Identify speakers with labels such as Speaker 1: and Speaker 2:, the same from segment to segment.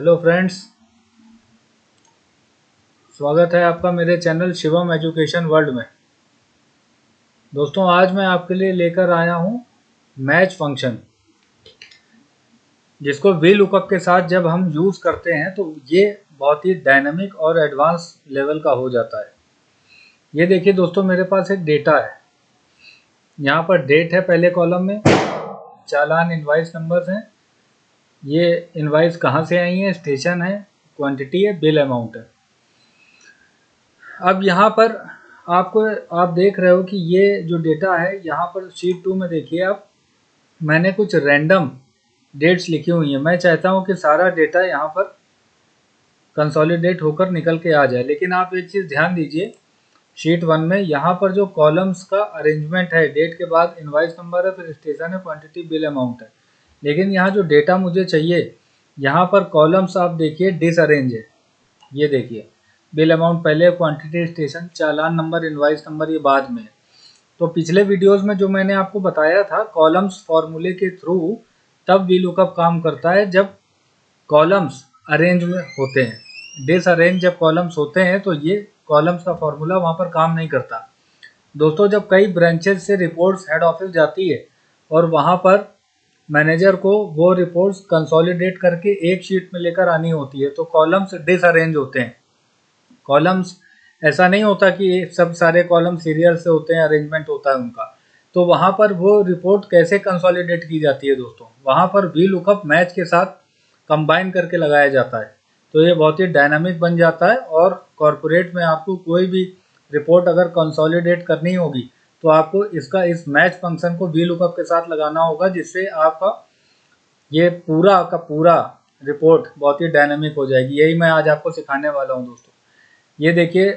Speaker 1: Hello friends, स्वागत है आपका मेरे चैनल शिवम एजुकेशन वर्ल्ड में। दोस्तों, आज मैं आपके लिए लेकर आया हूं मैच फंक्शन, जिसको वी लुकअप के साथ जब हम यूज़ करते हैं तो ये बहुत ही डायनामिक और एडवांस लेवल का हो जाता है। ये देखिए दोस्तों, मेरे पास एक डेटा है। यहाँ पर डेट है पहले कॉलम में, चालान इनवाइस नंबर्स हैं, ये इनवाइस कहाँ से आई है, स्टेशन है, क्वांटिटी है, बिल अमाउंट है। अब यहाँ पर आप देख रहे हो कि ये जो डेटा है, यहाँ पर शीट 2 में देखिए आप, मैंने कुछ रैंडम डेट्स लिखी हुई हैं। मैं चाहता हूँ कि सारा डेटा यहाँ पर कंसोलिडेट होकर निकल के आ जाए, लेकिन आप एक चीज़ ध्यान दीजिए, शीट 1 में यहाँ पर जो कॉलम्स का अरेंजमेंट है, डेट के बाद इनवाइस नंबर है, फिर स्टेशन है, क्वांटिटी, बिल अमाउंट है, लेकिन यहाँ जो डेटा मुझे चाहिए, यहाँ पर कॉलम्स आप देखिए डिसअरेंज है। ये देखिए, बिल अमाउंट पहले, क्वांटिटी, स्टेशन, चालान नंबर, इनवाइस नंबर ये बाद में। तो पिछले वीडियोस में जो मैंने आपको बताया था, कॉलम्स फॉर्मूले के थ्रू तब वी लुकअप काम करता है जब कॉलम्स अरेंज में होते हैं। डिसअरेंज जब कॉलम्स होते हैं तो ये कॉलम्स का फॉर्मूला वहाँ पर काम नहीं करता। दोस्तों, जब कई ब्रांचेस से रिपोर्ट्स हेड ऑफिस जाती है और वहाँ पर मैनेजर को वो रिपोर्ट्स कंसोलिडेट करके एक शीट में लेकर आनी होती है, तो कॉलम्स डिसअरेंज होते हैं। कॉलम्स ऐसा नहीं होता कि सब सारे कॉलम सीरियल से होते हैं, अरेंजमेंट होता है उनका। तो वहाँ पर वो रिपोर्ट कैसे कंसोलिडेट की जाती है दोस्तों, वहाँ पर वी लुकअप मैच के साथ कंबाइन करके लगाया जाता है। तो ये बहुत ही डायनामिक बन जाता है, और कॉरपोरेट में आपको कोई भी रिपोर्ट अगर कंसोलिडेट करनी होगी तो आपको इस मैच फंक्शन को वी लुकअप के साथ लगाना होगा, जिससे आपका ये पूरा का पूरा रिपोर्ट बहुत ही डायनामिक हो जाएगी। यही मैं आज आपको सिखाने वाला हूँ दोस्तों। ये देखिए,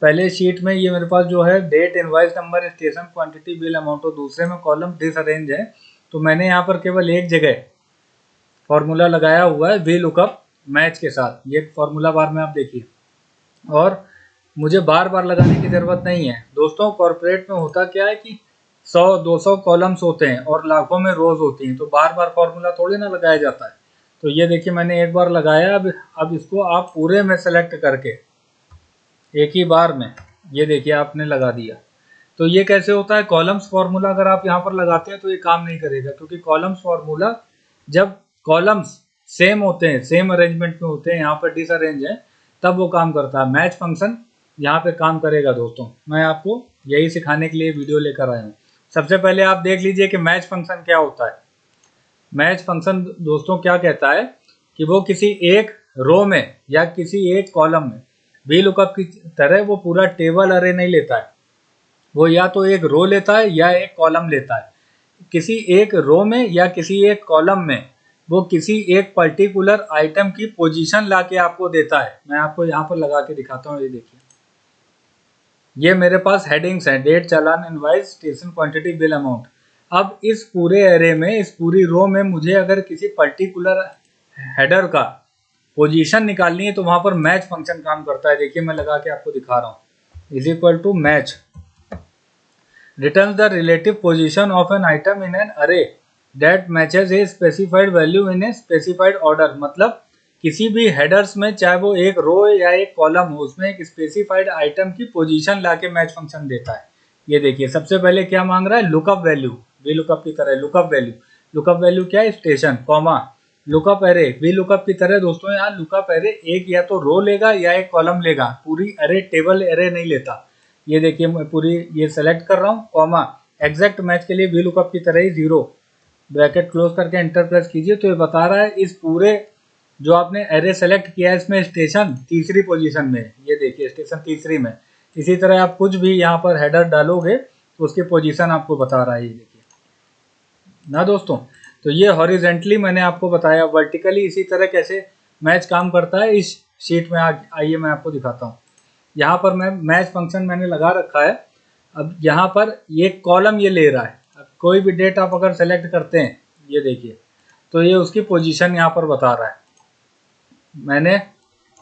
Speaker 1: पहले शीट में ये मेरे पास जो है date, invoice number, station, quantity, bill amount, तो दूसरे में कॉलम डिसअरेंज है। तो मैंने यहाँ पर केवल एक जगह फॉर्मूला लगाया हुआ है वी लुकअप मैच के साथ। ये फॉर्मूला बार में आप देखिए, और मुझे बार बार लगाने की ज़रूरत नहीं है दोस्तों। कॉर्पोरेट में होता क्या है कि 100-200 कॉलम्स होते हैं और लाखों में रोज होती हैं, तो बार बार फॉर्मूला थोड़ी ना लगाया जाता है। तो ये देखिए, मैंने एक बार लगाया। अब इसको आप पूरे में सेलेक्ट करके एक ही बार में, ये देखिए आपने लगा दिया। तो ये कैसे होता है, कॉलम्स फार्मूला अगर आप यहाँ पर लगाते हैं तो ये काम नहीं करेगा, क्योंकि कॉलम्स फार्मूला जब कॉलम्स सेम होते हैं, सेम अरेंजमेंट में होते हैं, यहाँ पर डिसअरेंज है, तब वो काम करता है। मैच फंक्शन यहाँ पे काम करेगा दोस्तों। मैं आपको यही सिखाने के लिए वीडियो लेकर आया हूँ। सबसे पहले आप देख लीजिए कि मैच फंक्शन क्या होता है। मैच फंक्शन दोस्तों क्या कहता है कि वो किसी एक रो में या किसी एक कॉलम में वी लुकअप की तरह वो पूरा टेबल अरे नहीं लेता है। वो या तो एक रो लेता है या एक कॉलम लेता है। किसी एक रो में या किसी एक कॉलम में वो किसी एक पर्टिकुलर आइटम की पोजीशन ला के आपको देता है। मैं आपको यहाँ पर लगा के दिखाता हूँ। ये देखिए, ये मेरे पास हेडिंग्स हैं, date, challan, invoice, station, quantity, bill amount. अब इस पूरे एरे में, इस पूरी रो में मुझे अगर किसी पर्टिकुलर हेडर का पोजीशन निकालनी है तो वहां पर मैच फंक्शन काम करता है। देखिए, मैं लगा के आपको दिखा रहा हूँ। Is equal to match return the relative position of an item in an array that matches a specified value in a specified order. मतलब किसी भी हेडर्स में, चाहे वो एक रो या एक कॉलम हो, उसमें एक स्पेसिफाइड आइटम की पोजीशन लाके मैच फंक्शन देता है। ये देखिए, सबसे पहले क्या मांग रहा है, लुकअप वैल्यू, वी लुकअप की तरह लुकअप वैल्यू। लुकअप वैल्यू क्या है, station, comma, lookup array. V lookup की तरह दोस्तों यहाँ लुकअप एरे एक या तो रो लेगा या एक कॉलम लेगा, पूरी एरे, टेबल एरे नहीं लेता। ये देखिए, मैं पूरी ये सेलेक्ट कर रहा हूँ, कॉमा, एग्जैक्ट मैच के लिए वी लुकअप की तरह ही 0, ब्रैकेट क्लोज करके एंटर प्रेस कीजिए। तो ये बता रहा है इस पूरे जो आपने एरे सेलेक्ट किया है, इसमें स्टेशन तीसरी पोजीशन में। ये देखिए, स्टेशन तीसरी में। इसी तरह आप कुछ भी यहाँ पर हेडर डालोगे तो उसकी पोजीशन आपको बता रहा है। ये देखिए ना दोस्तों। तो ये हॉरिजेंटली मैंने आपको बताया, वर्टिकली इसी तरह कैसे मैच काम करता है इस शीट में। आइए मैं आपको दिखाता हूँ। यहाँ पर मैं मैच फंक्शन मैंने लगा रखा है। अब यहाँ पर ये कॉलम ये ले रहा है। अब कोई भी डेट आप अगर सेलेक्ट करते हैं, ये देखिए, तो ये उसकी पोजीशन यहाँ पर बता रहा है। मैंने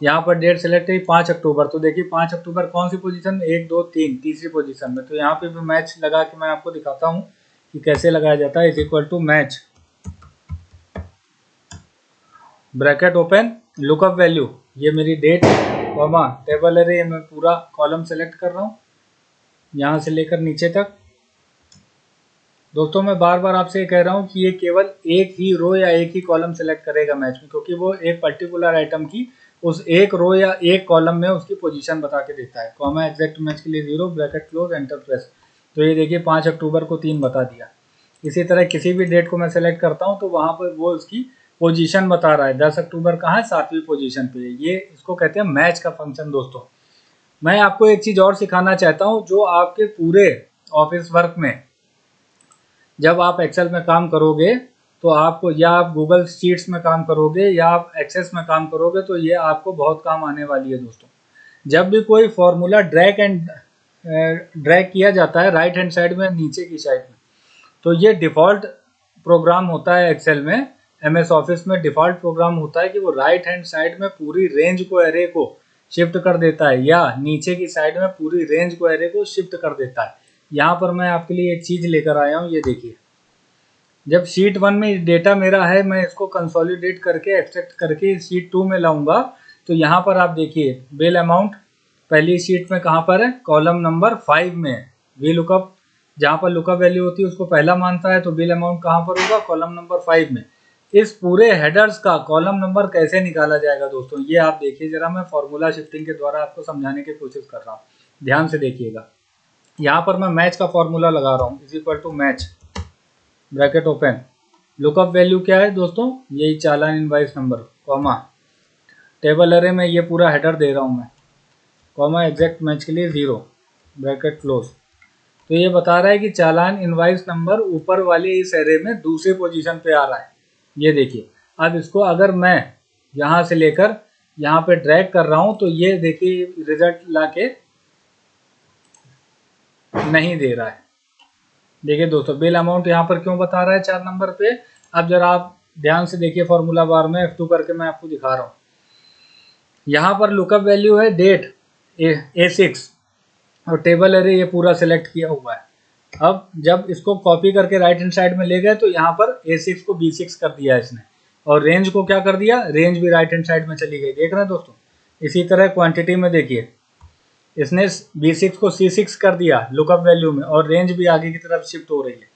Speaker 1: यहाँ पर डेट सेलेक्ट की 5 अक्टूबर, तो देखिए 5 अक्टूबर कौन सी पोजीशन में, 1 2 3 तीसरी पोजीशन में। तो यहाँ पे भी मैच लगा के मैं आपको दिखाता हूँ कि कैसे लगाया जाता है। Is equal to match, bracket open, lookup value, ये मेरी डेट कॉमा टेबल अरे, मैं पूरा कॉलम सेलेक्ट कर रहा हूँ यहाँ से लेकर नीचे तक। दोस्तों मैं बार बार आपसे कह रहा हूँ कि ये केवल एक ही रो या एक ही कॉलम सेलेक्ट करेगा मैच में, क्योंकि वो एक पर्टिकुलर आइटम की उस एक रो या एक कॉलम में उसकी पोजीशन बता के देता है। कॉमा एग्जैक्ट मैच के लिए 0 ब्रैकेट क्लोज एंटर प्रेस। तो ये देखिए 5 अक्टूबर को 3 बता दिया। इसी तरह किसी भी डेट को मैं सेलेक्ट करता हूँ तो वहाँ पर वो उसकी पोजीशन बता रहा है। 10 अक्टूबर कहाँ है, 7वीं पोजीशन पे। ये इसको कहते हैं मैच का फंक्शन। दोस्तों मैं आपको एक चीज़ और सिखाना चाहता हूँ, जो आपके पूरे ऑफिस वर्क में जब आप एक्सेल में काम करोगे तो आपको, या आप गूगल शीट्स में काम करोगे या आप एक्सेस में काम करोगे, तो ये आपको बहुत काम आने वाली है। दोस्तों जब भी कोई फॉर्मूला ड्रैग किया जाता है राइट हैंड साइड में, नीचे की साइड में, तो ये डिफ़ॉल्ट प्रोग्राम होता है एक्सेल में, एमएस ऑफिस में डिफ़ॉल्ट प्रोग्राम होता है कि वो राइट हैंड साइड में पूरी रेंज को, एरे को शिफ्ट कर देता है, या नीचे की साइड में पूरी रेंज को, एरे को शिफ्ट कर देता है। यहाँ पर मैं आपके लिए एक चीज़ लेकर आया हूँ, ये देखिए। जब शीट 1 में डेटा मेरा है, मैं इसको कंसोलिडेट करके एक्सट्रैक्ट करके शीट 2 में लाऊंगा, तो यहाँ पर आप देखिए बिल अमाउंट पहली शीट में कहाँ पर है, कॉलम नंबर 5 में। वी लुकअप, जहाँ पर लुकअप वैल्यू होती है उसको पहला मानता है, तो बिल अमाउंट कहाँ पर होगा, कॉलम नंबर 5 में। इस पूरे हेडर्स का कॉलम नंबर कैसे निकाला जाएगा दोस्तों, ये आप देखिए जरा। मैं फॉर्मूला शिफ्टिंग के द्वारा आपको समझाने की कोशिश कर रहा हूँ, ध्यान से देखिएगा। यहाँ पर मैं मैच का फॉर्मूला लगा रहा हूँ, is equal to match bracket open. Lookup value क्या है दोस्तों, यही चालान invoice number, comma table array में ये पूरा हेडर दे रहा हूँ मैं, कॉमा एग्जैक्ट मैच के लिए 0 ब्रैकेट क्लोज। तो ये बता रहा है कि चालान इनवाइस नंबर ऊपर वाले इस एरे में दूसरे पोजीशन पे आ रहा है। ये देखिए, अब इसको अगर मैं यहाँ से लेकर यहाँ पे ड्रैग कर रहा हूँ तो ये देखिए रिजल्ट लाके नहीं दे रहा है। देखिए दोस्तों बिल अमाउंट यहाँ पर क्यों बता रहा है 4 नंबर पे, अब जरा आप ध्यान से देखिए फॉर्मूला बार में F2 करके मैं आपको दिखा रहा हूँ। यहाँ पर लुकअप वैल्यू है डेट A6 और टेबल एरे ये पूरा सेलेक्ट किया हुआ है। अब जब इसको कॉपी करके राइट हैंड साइड में ले गए तो यहाँ पर A6 को B6 कर दिया इसने, और रेंज को क्या कर दिया, रेंज भी राइट हैंड साइड में चली गई। देख रहे हैं दोस्तों। इसी तरह क्वांटिटी में देखिए, इसने B6 को C6 कर दिया लुकअप वैल्यू में, और रेंज भी आगे की तरफ शिफ्ट हो रही है।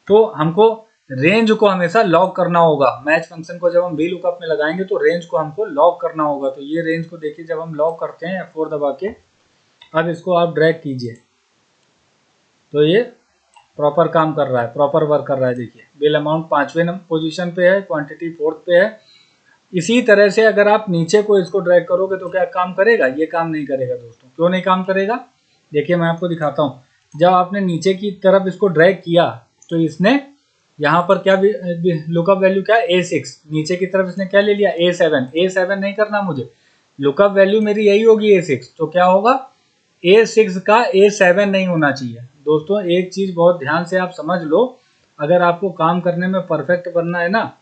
Speaker 1: तो हमको रेंज को हमेशा लॉक करना होगा। मैच फंक्शन को जब हम वी लुकअप में लगाएंगे तो रेंज को हमको लॉक करना होगा। तो ये रेंज को देखिए, जब हम लॉक करते हैं F4 दबा के, अब इसको आप ड्रैग कीजिए तो ये प्रॉपर काम कर रहा है, प्रॉपर वर्क कर रहा है। देखिए बिल अमाउंट 5वें पोजीशन पे है, क्वांटिटी 4th पे है। इसी तरह से अगर आप नीचे को इसको ड्रैग करोगे तो क्या काम करेगा, ये काम नहीं करेगा दोस्तों। क्यों नहीं काम करेगा, देखिए मैं आपको दिखाता हूँ। जब आपने नीचे की तरफ इसको ड्रैग किया तो इसने यहाँ पर क्या लुकअप वैल्यू क्या है, A6, नीचे की तरफ इसने क्या ले लिया, A7 नहीं करना मुझे, लुकअप वैल्यू मेरी यही होगी A6, तो क्या होगा, A6 का A7 नहीं होना चाहिए। दोस्तों एक चीज़ बहुत ध्यान से आप समझ लो, अगर आपको काम करने में परफेक्ट बनना है ना,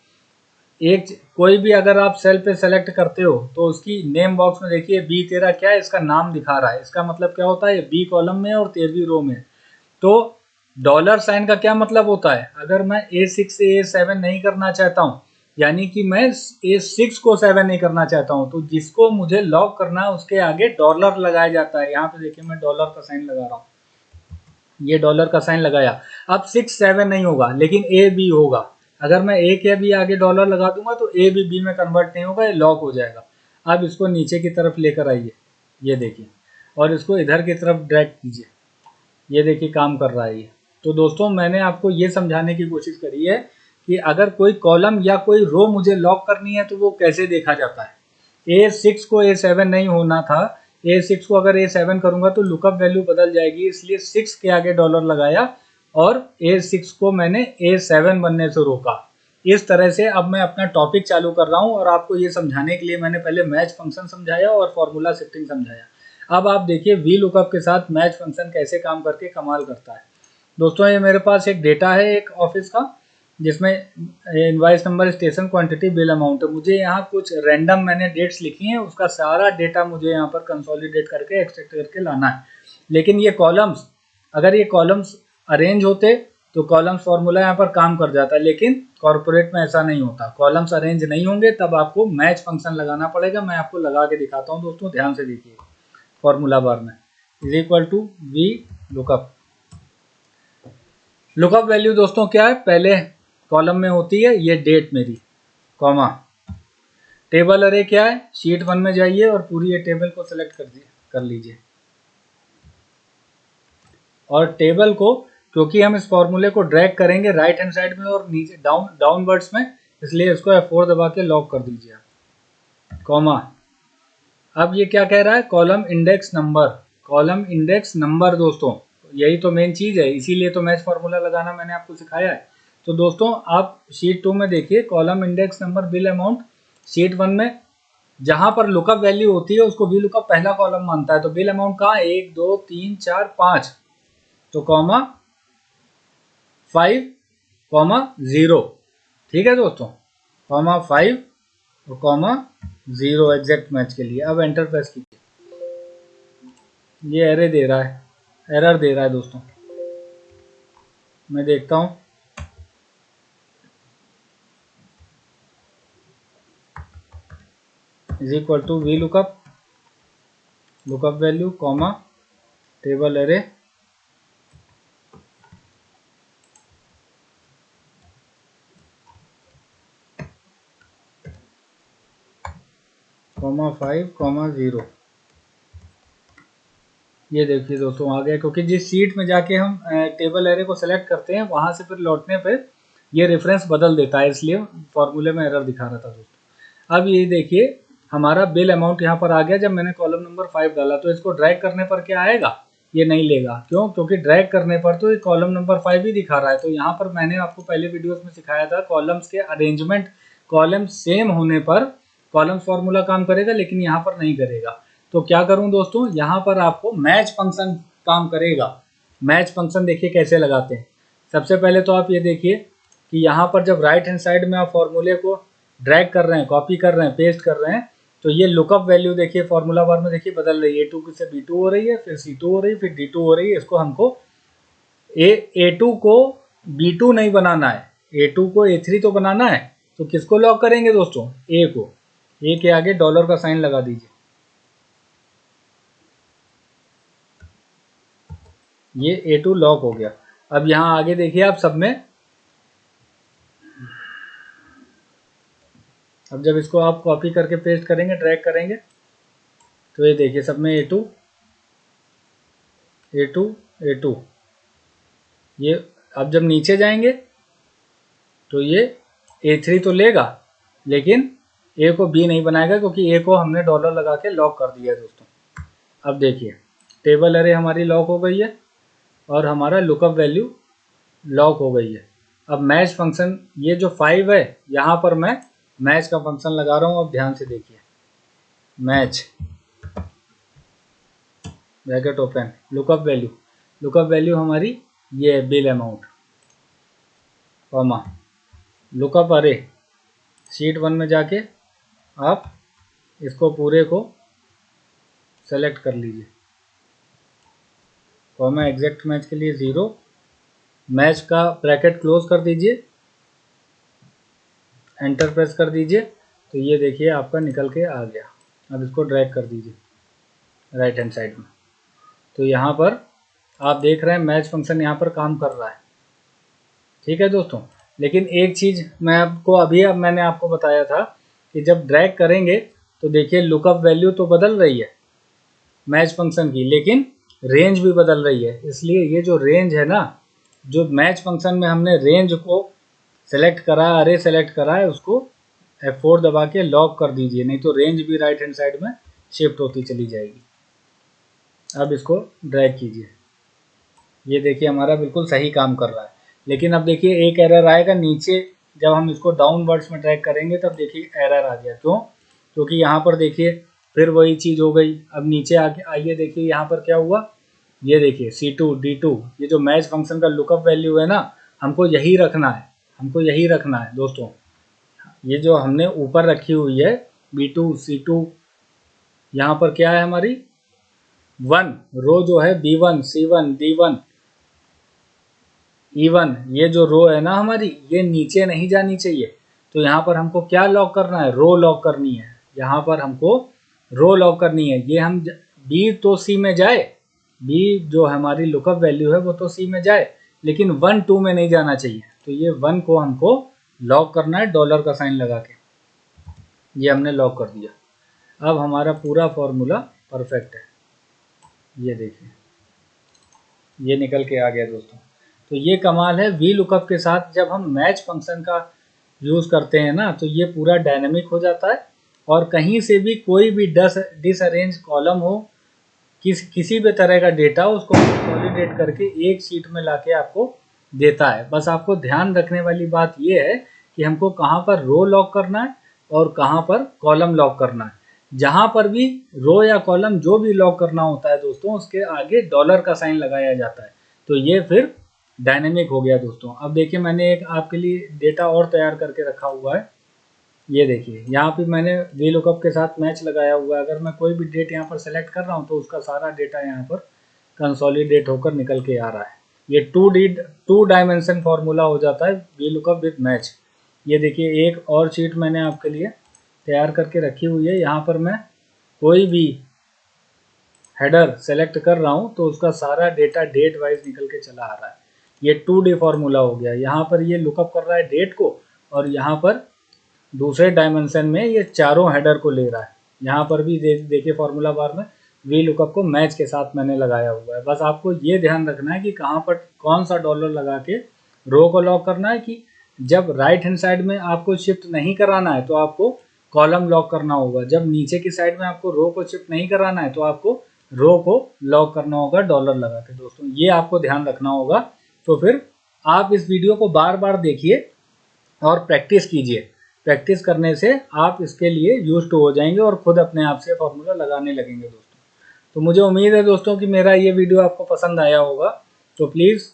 Speaker 1: एक कोई भी अगर आप सेल पे सेलेक्ट करते हो तो उसकी नेम बॉक्स में देखिए B13 क्या है, इसका नाम दिखा रहा है। इसका मतलब क्या होता है, ये B कॉलम में और 13वीं रो में। तो डॉलर साइन का क्या मतलब होता है, अगर मैं A6 से A7 नहीं करना चाहता हूँ, यानी कि मैं A6 को 7 नहीं करना चाहता हूँ, तो जिसको मुझे लॉक करना है उसके आगे डॉलर लगाया जाता है। यहाँ पे देखिए मैं डॉलर का साइन लगा रहा हूँ, ये डॉलर का साइन लगाया। अब 6 7 नहीं होगा लेकिन A B होगा। अगर मैं A या B आगे डॉलर लगा दूंगा तो A भी B में कन्वर्ट नहीं होगा, ये लॉक हो जाएगा। अब इसको नीचे की तरफ लेकर आइए, ये देखिए, और इसको इधर की तरफ ड्रैग कीजिए, ये देखिए काम कर रहा है ये। तो दोस्तों मैंने आपको ये समझाने की कोशिश करी है कि अगर कोई कॉलम या कोई रो मुझे लॉक करनी है तो वो कैसे देखा जाता है। A6 को A7 नहीं होना था, A6 को अगर A7 करूंगा तो लुकअप वैल्यू बदल जाएगी, इसलिए 6 के आगे डॉलर लगाया और A6 को मैंने A7 बनने से रोका। इस तरह से अब मैं अपना टॉपिक चालू कर रहा हूं, और आपको ये समझाने के लिए मैंने पहले मैच फंक्शन समझाया और फॉर्मूला शिफ्टिंग समझाया। अब आप देखिए वी लुकअप के साथ मैच फंक्शन कैसे काम करके कमाल करता है। दोस्तों ये मेरे पास एक डेटा है एक ऑफिस का, जिसमें invoice number, station, quantity, bill amount है। मुझे यहाँ कुछ रैंडम मैंने डेट्स लिखी हैं, उसका सारा डेटा मुझे यहाँ पर कंसोलिडेट करके एक्सट्रैक्ट करके लाना है। लेकिन ये कॉलम्स, अगर ये कॉलम्स अरेंज होते तो कॉलम्स फॉर्मूला यहाँ पर काम कर जाता है, लेकिन कॉर्पोरेट में ऐसा नहीं होता, कॉलम्स अरेंज नहीं होंगे, तब आपको मैच फंक्शन लगाना पड़ेगा। मैं आपको लगा के दिखाता हूँ दोस्तों, ध्यान से देखिए। फॉर्मूला बार में is equal to V lookup. Lookup value दोस्तों क्या है, पहले कॉलम में होती है ये डेट मेरी, कॉमा, टेबल अरे क्या है, शीट 1 में जाइए और पूरी ये टेबल को सिलेक्ट कर लीजिए। और टेबल को, क्योंकि हम इस फॉर्मूले को ड्रैग करेंगे राइट हैंड साइड में और नीचे डाउनवर्ड्स में, इसलिए इसको F4 दबा के लॉक कर दीजिए आप, कॉमा। अब ये क्या कह रहा है, column index number, column index number दोस्तों, यही तो मेन चीज है, इसीलिए तो मैच फॉर्मूला लगाना मैंने आपको सिखाया है। तो दोस्तों आप शीट 2 में देखिए, column index number bill amount, sheet 1 में जहां पर लुकअप वैल्यू होती है उसको वी लुकअप पहला कॉलम मानता है, तो बिल अमाउंट कहाँ, 1 2 3 4 5, तो कॉमा 5 कॉमा 0, ठीक है दोस्तों, कॉमा 5 और कॉमा 0 एग्जैक्ट मैच के लिए। अब एंटर प्रेस कीजिए, ये एरर दे रहा है, एरर दे रहा है दोस्तों, मैं देखता हूं। Is equal to V lookup, lookup value comma table array comma 5 comma 0। ये देखिए दोस्तों आ गया, क्योंकि जिस शीट में जाके हम टेबल एरे को सेलेक्ट करते हैं वहां से फिर लौटने पे ये रेफरेंस बदल देता है, इसलिए फॉर्मूले में एरर दिखा रहा था दोस्तों। अब ये देखिए हमारा बिल अमाउंट यहाँ पर आ गया, जब मैंने कॉलम नंबर 5 डाला तो इसको ड्रैग करने पर क्या आएगा, ये नहीं लेगा, क्यों, क्योंकि ड्रैग करने पर तो ये कॉलम नंबर 5 ही दिखा रहा है। तो यहाँ पर मैंने आपको पहले वीडियोस में सिखाया था, कॉलम्स के अरेंजमेंट, कॉलम सेम होने पर कॉलम्स फॉर्मूला काम करेगा, लेकिन यहाँ पर नहीं करेगा। तो क्या करूं दोस्तों, यहाँ पर आपको मैच फंक्शन काम करेगा। मैच फंक्शन देखिए कैसे लगाते हैं। सबसे पहले तो आप ये देखिए कि यहाँ पर जब राइट हैंड साइड में आप फॉर्मूले को ड्रैग कर रहे हैं, कॉपी कर रहे हैं, पेस्ट कर रहे हैं, तो ये लुकअप वैल्यू देखिए फॉर्मूला बार में देखिए बदल रही है, A2 से B2 हो रही है, फिर C2 हो रही है, फिर D2 हो रही है। इसको हमको A2 को B2 नहीं बनाना है, A2 को A3 तो बनाना है। तो किसको लॉक करेंगे दोस्तों, A को, A के आगे डॉलर का साइन लगा दीजिए, ये A2 लॉक हो गया। अब यहाँ आगे देखिए आप सब में, अब जब इसको आप कॉपी करके पेस्ट करेंगे, ड्रैग करेंगे, तो ये देखिए सब में A2 A2 A2, ये अब जब नीचे जाएंगे तो ये A3 तो लेगा, लेकिन A को B नहीं बनाएगा, क्योंकि A को हमने डॉलर लगा के लॉक कर दिया है दोस्तों। अब देखिए टेबल अरे हमारी लॉक हो गई है और हमारा लुकअप वैल्यू लॉक हो गई है। अब मैच फंक्शन, ये जो 5 है यहाँ पर मैं मैच का फंक्शन लगा रहा हूँ। अब ध्यान से देखिए, match bracket open, lookup value, lookup value हमारी ये है बिल अमाउंट, कॉमा लुकअप अरे, शीट 1 में जाके आप इसको पूरे को सेलेक्ट कर लीजिए, कॉमा एग्जैक्ट मैच के लिए 0, मैच का ब्रैकेट क्लोज कर दीजिए, एंटर प्रेस कर दीजिए, तो ये देखिए आपका निकल के आ गया। अब इसको ड्रैग कर दीजिए राइट हैंड साइड में, तो यहाँ पर आप देख रहे हैं मैच फंक्शन यहाँ पर काम कर रहा है, ठीक है दोस्तों। लेकिन एक चीज़ मैं आपको अभी, अब मैंने आपको बताया था कि जब ड्रैग करेंगे तो देखिए लुकअप वैल्यू तो बदल रही है मैच फंक्शन की, लेकिन रेंज भी बदल रही है। इसलिए ये जो रेंज है ना, जो मैच फंक्शन में हमने रेंज को सेलेक्ट करा, अरे सेलेक्ट करा है, उसको F4 दबा के लॉक कर दीजिए, नहीं तो रेंज भी राइट हैंड साइड में शिफ्ट होती चली जाएगी। अब इसको ड्रैग कीजिए, ये देखिए हमारा बिल्कुल सही काम कर रहा है। लेकिन अब देखिए एक एरर आएगा नीचे, जब हम इसको डाउनवर्ड्स में ड्रैग करेंगे तब देखिए एरर आ गया, क्यों, क्योंकि यहाँ पर देखिए फिर वही चीज़ हो गई। अब नीचे आके आइए देखिए यहाँ पर क्या हुआ, ये देखिए C2 D2, ये जो मैच फंक्शन का लुकअप वैल्यू है ना, हमको यही रखना है, हमको यही रखना है दोस्तों। ये जो हमने ऊपर रखी हुई है B2 C2, यहाँ पर क्या है हमारी 1 रो जो है B1 C1 D1, इवन ये जो रो है ना हमारी, ये नीचे नहीं जानी चाहिए। तो यहाँ पर हमको क्या लॉक करना है, रो लॉक करनी है। यहाँ पर हमको रो लॉक करनी है। ये हम बी तो सी में जाए, बी जो हमारी लुकअप वैल्यू है वो तो सी में जाए, लेकिन 1 2 में नहीं जाना चाहिए। तो ये 1 को हमको लॉक करना है डॉलर का साइन लगा के। ये हमने लॉक कर दिया। अब हमारा पूरा फॉर्मूला परफेक्ट है। ये देखिए, ये निकल के आ गया दोस्तों। तो ये कमाल है, वी लुकअप के साथ जब हम मैच फंक्शन का यूज़ करते हैं ना, तो ये पूरा डायनेमिक हो जाता है और कहीं से भी कोई भी डिसअरेंज कॉलम हो, किसी भी तरह का डेटा, उसको कंसोलिडेट करके एक शीट में लाके आपको देता है। बस आपको ध्यान रखने वाली बात ये है कि हमको कहाँ पर रो लॉक करना है और कहाँ पर कॉलम लॉक करना है। जहाँ पर भी रो या कॉलम जो भी लॉक करना होता है दोस्तों, उसके आगे डॉलर का साइन लगाया जाता है। तो ये फिर डायनेमिक हो गया दोस्तों। अब देखिए, मैंने एक आपके लिए डेटा और तैयार करके रखा हुआ है। ये देखिए, यहाँ पे मैंने वी लुकअप के साथ मैच लगाया हुआ है। अगर मैं कोई भी डेट यहाँ पर सेलेक्ट कर रहा हूँ तो उसका सारा डेटा यहाँ पर कंसोलिडेट होकर निकल के आ रहा है। ये टू डायमेंशन फॉर्मूला हो जाता है वी लुकअप विद मैच। ये देखिए, एक और शीट मैंने आपके लिए तैयार करके रखी हुई है। यहाँ पर मैं कोई भी हेडर सेलेक्ट कर रहा हूँ तो उसका सारा डेटा डेट वाइज निकल के चला आ रहा है। ये 2D फॉर्मूला हो गया। यहाँ पर ये लुकअप कर रहा है डेट को, और यहाँ पर दूसरे डायमेंशन में ये चारों हेडर को ले रहा है। यहाँ पर भी देखिए फॉर्मूला बार में वी लुकअप को मैच के साथ मैंने लगाया हुआ है। बस आपको ये ध्यान रखना है कि कहाँ पर कौन सा डॉलर लगा के रो को लॉक करना है, कि जब राइट हैंड साइड में आपको शिफ्ट नहीं कराना है तो आपको कॉलम लॉक करना होगा, जब नीचे की साइड में आपको रो को शिफ्ट नहीं कराना है तो आपको रो को लॉक करना होगा डॉलर लगा के। दोस्तों ये आपको ध्यान रखना होगा। तो फिर आप इस वीडियो को बार बार देखिए और प्रैक्टिस कीजिए। प्रैक्टिस करने से आप इसके लिए यूज्ड हो जाएंगे और खुद अपने आप से फॉर्मूला लगाने लगेंगे दोस्तों। तो मुझे उम्मीद है दोस्तों कि मेरा ये वीडियो आपको पसंद आया होगा। तो प्लीज़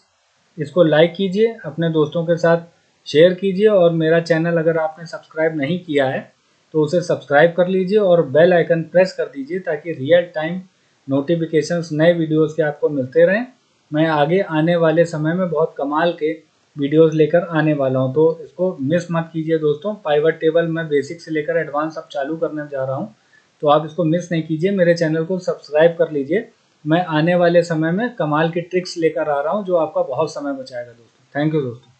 Speaker 1: इसको लाइक कीजिए, अपने दोस्तों के साथ शेयर कीजिए, और मेरा चैनल अगर आपने सब्सक्राइब नहीं किया है तो उसे सब्सक्राइब कर लीजिए और बेल आइकन प्रेस कर दीजिए, ताकि रियल टाइम नोटिफिकेशंस नए वीडियोज़ के आपको मिलते रहें। मैं आगे आने वाले समय में बहुत कमाल के वीडियोस लेकर आने वाला हूं, तो इसको मिस मत कीजिए दोस्तों। पाइवट टेबल मैं बेसिक से लेकर एडवांस अब चालू करने जा रहा हूं, तो आप इसको मिस नहीं कीजिए। मेरे चैनल को सब्सक्राइब कर लीजिए। मैं आने वाले समय में कमाल की ट्रिक्स लेकर आ रहा हूं जो आपका बहुत समय बचाएगा दोस्तों। थैंक यू दोस्तों।